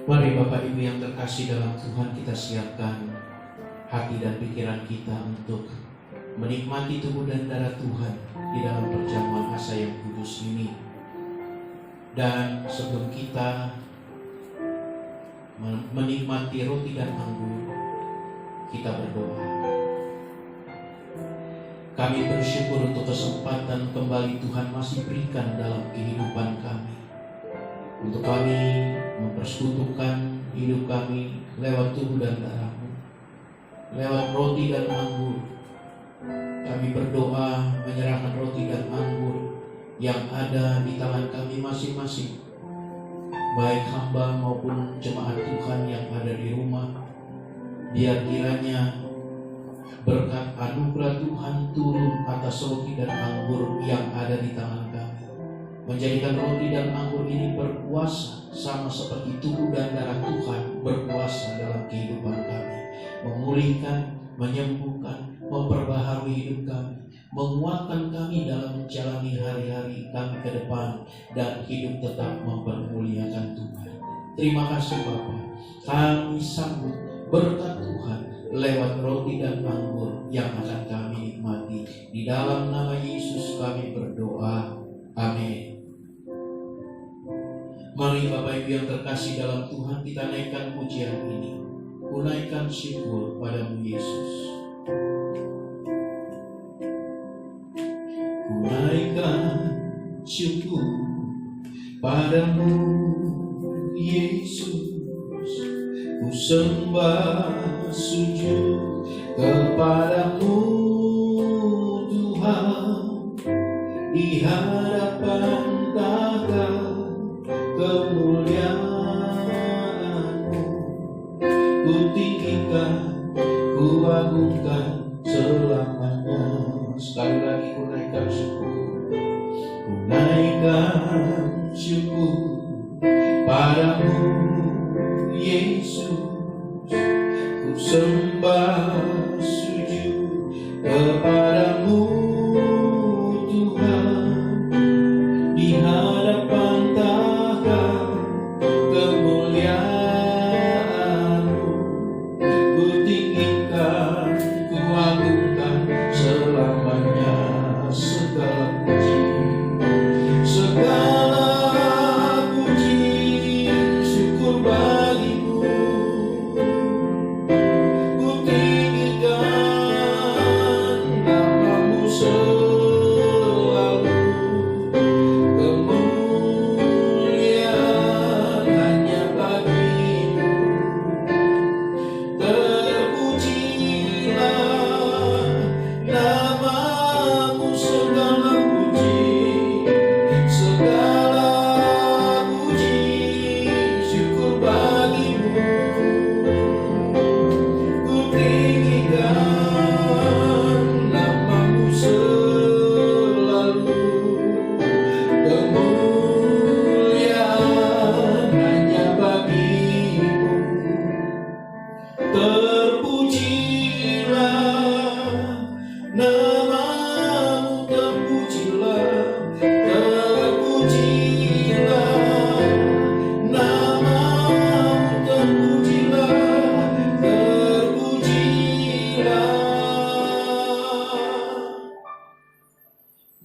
Mari Bapak Ibu yang terkasih dalam Tuhan, kita siapkan hati dan pikiran kita untuk menikmati tubuh dan darah Tuhan di dalam perjamuan asa yang kudus ini. Dan sebelum kita menikmati roti dan anggur, kita berdoa. Kami bersyukur untuk kesempatan kembali Tuhan masih berikan dalam kehidupan kami, untuk kami mempersekutukan hidup kami lewat tubuh dan darah-Mu, lewat roti dan anggur. Kami berdoa menyerahkan roti dan anggur yang ada di tangan kami masing-masing, baik hamba maupun jemaat Tuhan yang ada di rumah. Biar kiranya berkat anugerah Tuhan turun atas roti dan anggur yang ada di tangan kami, menjadikan roti dan anggur ini berkuasa sama seperti tubuh dan darah Tuhan berkuasa dalam kehidupan kami, memulihkan, menyembuhkan, memperbaharui hidup kami, menguatkan kami dalam menjalani hari-hari kami ke depan, dan hidup tetap mempermuliakan Tuhan. Terima kasih Bapa, kami sambut berkat Tuhan lewat roti dan anggur yang akan kami nikmati. Di dalam nama Yesus kami berdoa, amin. Mari Bapak Ibu yang terkasih dalam Tuhan, kita naikkan pujian ini. Kunaikan syukur padamu Yesus. Kunaikan syukur padamu Yesus. Ku sembah sujud kepadamu Tuhan, di hadapan tahta kemuliaan-Mu. Ku tinggikan, ku agungkan selamanya. Sekali lagi, ku naikkan syukur. Ku naikkan syukur padamu Yesus. Ku sembah sujud kepadamu Tuhan, di hadapan tahta kemuliaan-Mu. Ku tinggikan, ku agungkan selamanya. Segala puji, segala puji, syukur bagimu. Ku tinggikan nama-Mu selalu. Kemuliaan hanya bagimu. Terpujilah nama-Mu, segala puji, segala puji, syukur bagimu. Ku tinggikan nama-Mu selalu. Kemuliaan hanya bagimu. Terpujilah nama-Mu, terpujilah, terpujilah nama-Mu, terpujilah, terpujilah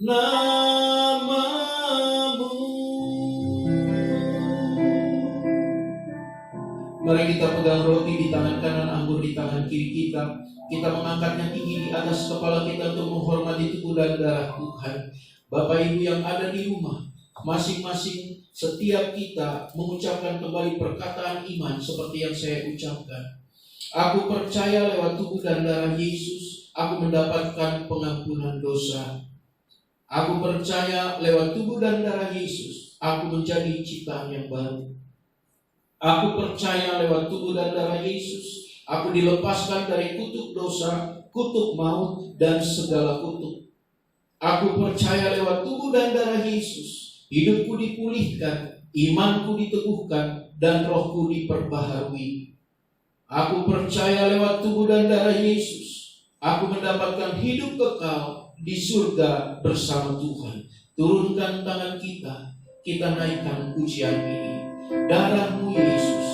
nama-Mu. Mari kita pegang roti di tangan kanan, anggur di tangan kiri kita. Kita mengangkatnya tinggi di atas kepala kita untuk menghormati tubuh dan darah Tuhan. Bapak Ibu yang ada di rumah, masing-masing setiap kita mengucapkan kembali perkataan iman seperti yang saya ucapkan. Aku percaya lewat tubuh dan darah Yesus, aku mendapatkan pengampunan dosa. Aku percaya lewat tubuh dan darah Yesus, aku menjadi ciptaan yang baru. Aku percaya lewat tubuh dan darah Yesus, aku dilepaskan dari kutuk dosa, kutuk maut, dan segala kutuk. Aku percaya lewat tubuh dan darah Yesus, hidupku dipulihkan, imanku diteguhkan, dan rohku diperbaharui. Aku percaya lewat tubuh dan darah Yesus, aku mendapatkan hidup kekal di surga bersama Tuhan. Turunkan tangan kita, kita naikkan pujian ini. Darah-Mu Yesus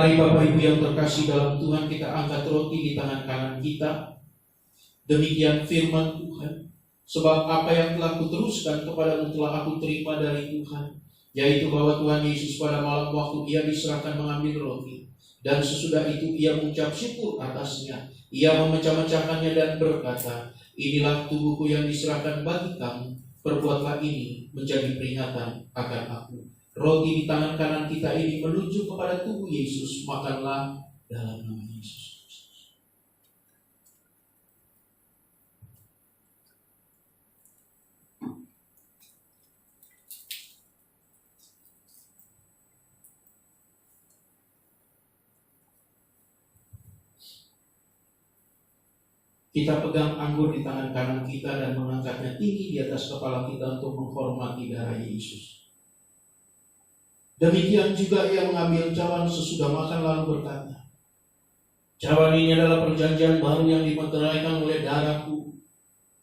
Mari Bapak Ibu yang terkasih dalam Tuhan, kita angkat roti di tangan kanan kita. Demikian firman Tuhan. Sebab apa yang telah kuteruskan kepadamu telah aku terima dari Tuhan, yaitu bahwa Tuhan Yesus pada malam waktu Ia diserahkan mengambil roti, dan sesudah itu Ia mengucap syukur atasnya. Ia memecah-mecahkannya dan berkata, inilah tubuhku yang diserahkan bagi kamu. Perbuatlah ini menjadi peringatan akan aku. Roti di tangan kanan kita ini menunjuk kepada tubuh Yesus. Makanlah dalam nama Yesus. Kita pegang anggur di tangan kanan kita dan mengangkatnya tinggi di atas kepala kita untuk menghormati darah Yesus. Demikian juga Ia mengambil cawan sesudah makan lalu berkata, cawan ini adalah perjanjian baru yang dimeteraikan oleh darahku.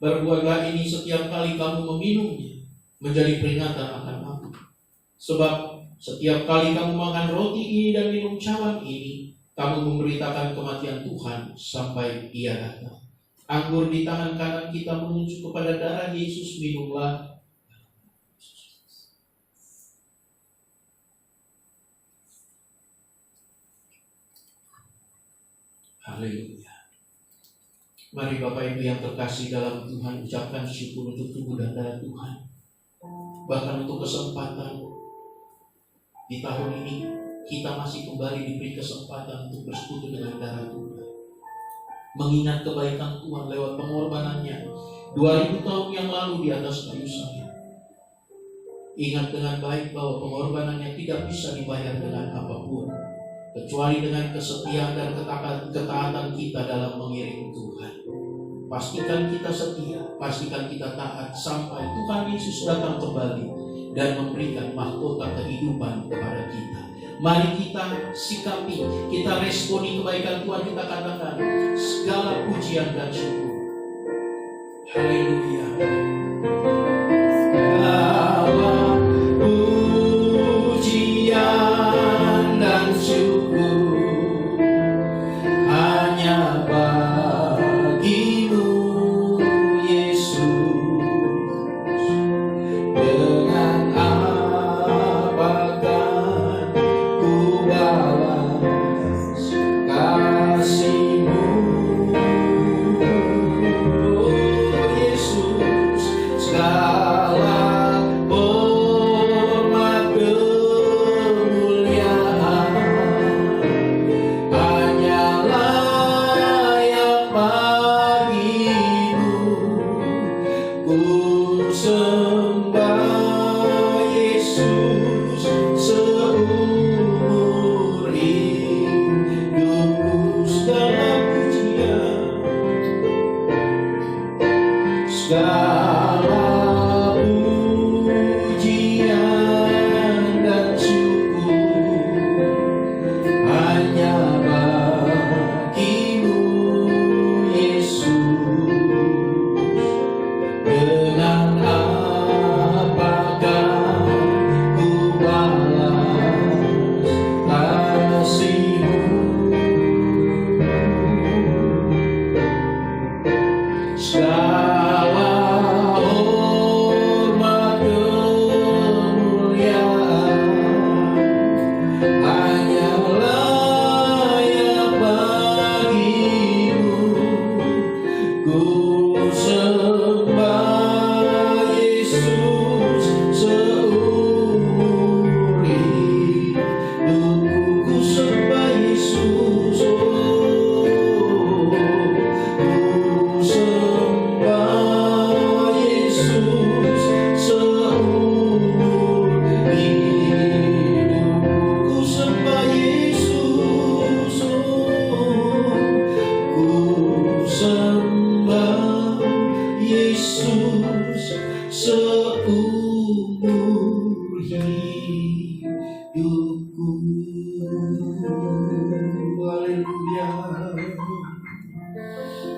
Berbuatlah ini setiap kali kamu meminumnya, menjadi peringatan akan aku. Sebab setiap kali kamu makan roti ini dan minum cawan ini, kamu memberitakan kematian Tuhan sampai Ia datang. Anggur di tangan kanan kita menunjuk kepada darah Yesus. Minumlah. Haleluya. Mari Bapak Ibu yang terkasih dalam Tuhan, ucapkan syukur untuk tubuh dan darah Tuhan. Bahkan untuk kesempatan di tahun ini, kita masih kembali diberi kesempatan untuk bersekutu dengan darah Tuhan. Mengingat kebaikan Tuhan lewat pengorbanannya 2000 tahun yang lalu di atas kayu salib. Ingat dengan baik bahwa pengorbanannya tidak bisa dibayar dengan apapun, kecuali dengan kesetiaan dan ketaatan kita dalam mengiring Tuhan. Pastikan kita setia, pastikan kita taat sampai Tuhan Yesus datang kembali dan memberikan mahkota kehidupan kepada kita. Mari kita sikapi, kita responi kebaikan Tuhan, kita katakan segala pujian dan syukur. Haleluya.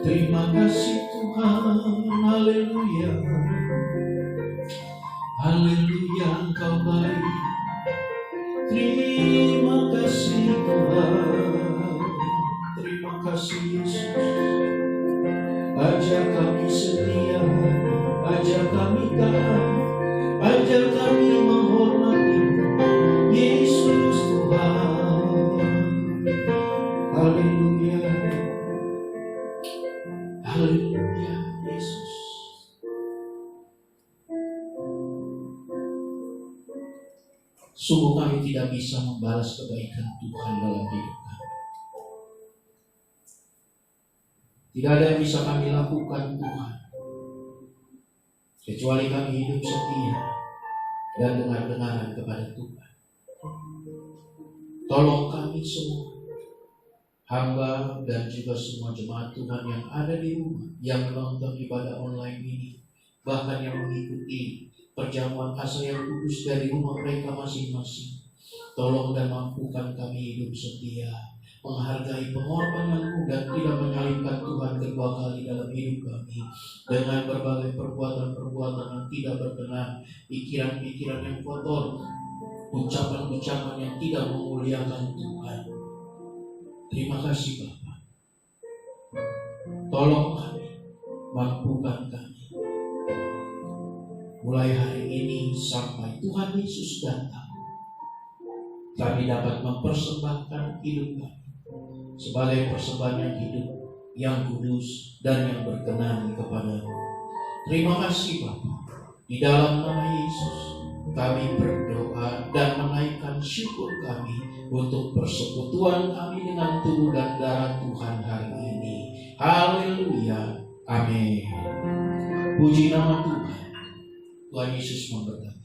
Terima kasih Tuhan, haleluya. Haleluya, Engkau baik. Terima kasih Tuhan. Sungguh kami tidak bisa membalas kebaikan Tuhan dalam hidup kami. Tidak ada yang bisa kami lakukan Tuhan, kecuali kami hidup setia dan dengar-dengaran kepada Tuhan. Tolong kami semua, hamba dan juga semua jemaat Tuhan yang ada di rumah, yang menonton ibadah online ini, bahkan yang mengikuti perjamuan asa yang kudus dari rumah mereka masing-masing. Tolong dan mampukan kami hidup setia, menghargai pengorbananmu dan tidak menyalibkan Tuhan kedua kali dalam hidup kami dengan berbagai perbuatan-perbuatan yang tidak berkenan, pikiran-pikiran yang kotor, ucapan-ucapan yang tidak memuliakan Tuhan. Terima kasih Bapa. Tolong kami, mampukan kami, mulai hari ini sampai Tuhan Yesus datang, kami dapat mempersembahkan hidup kami sebagai persembahan yang hidup, yang kudus, dan yang berkenan kepada-Mu. Terima kasih Bapa. Di dalam nama Yesus kami berdoa dan menaikkan syukur kami untuk persekutuan kami dengan tubuh dan darah Tuhan hari ini. Haleluya. Amin. Puji nama Tuhan. Tuhan Yesus memberkati.